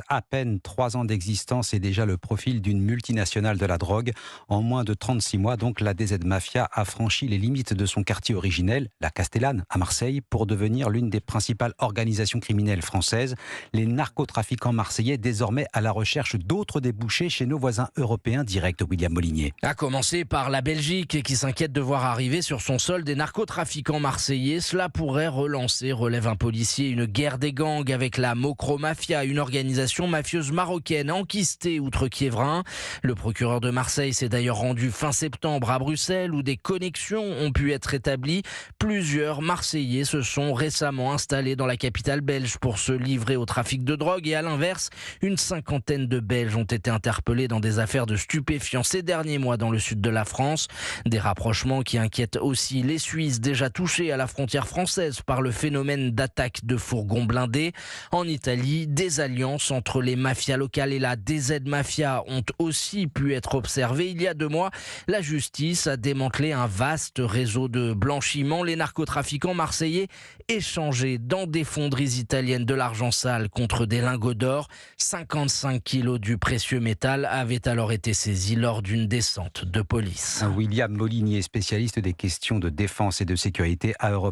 À peine 3 ans d'existence et déjà le profil d'une multinationale de la drogue. En moins de 36 mois, donc, la DZ Mafia a franchi les limites de son quartier originel, la Castellane, à Marseille, pour devenir l'une des principales organisations criminelles françaises. Les narcotrafiquants marseillais, désormais à la recherche d'autres débouchés chez nos voisins européens, direct William Molinier. À commencer par la Belgique qui s'inquiète de voir arriver sur son sol des narcotrafiquants marseillais. Cela pourrait relancer, relève un policier, une guerre des gangs avec la Mocro Mafia, une organisation mafieuse marocaine enquistée outre-Kiévrin. Le procureur de Marseille s'est d'ailleurs rendu fin septembre à Bruxelles où des connexions ont pu être établies. Plusieurs Marseillais se sont récemment installés dans la capitale belge pour se livrer au trafic de drogue et à l'inverse, une cinquantaine de Belges ont été interpellés dans des affaires de stupéfiants ces derniers mois dans le sud de la France. Des rapprochements qui inquiètent aussi les Suisses déjà touchés à la frontière française par le phénomène d'attaque de fourgons blindés. En Italie, des alliances entre les mafias locales et la DZ Mafia ont aussi pu être observées. Il y a 2 mois, la justice a démantelé un vaste réseau de blanchiment. Les narcotrafiquants marseillais échangeaient dans des fonderies italiennes de l'argent sale contre des lingots d'or. 55 kilos du précieux métal avaient alors été saisis lors d'une descente de police. William Molinier, spécialiste des questions de défense et de sécurité à Europe.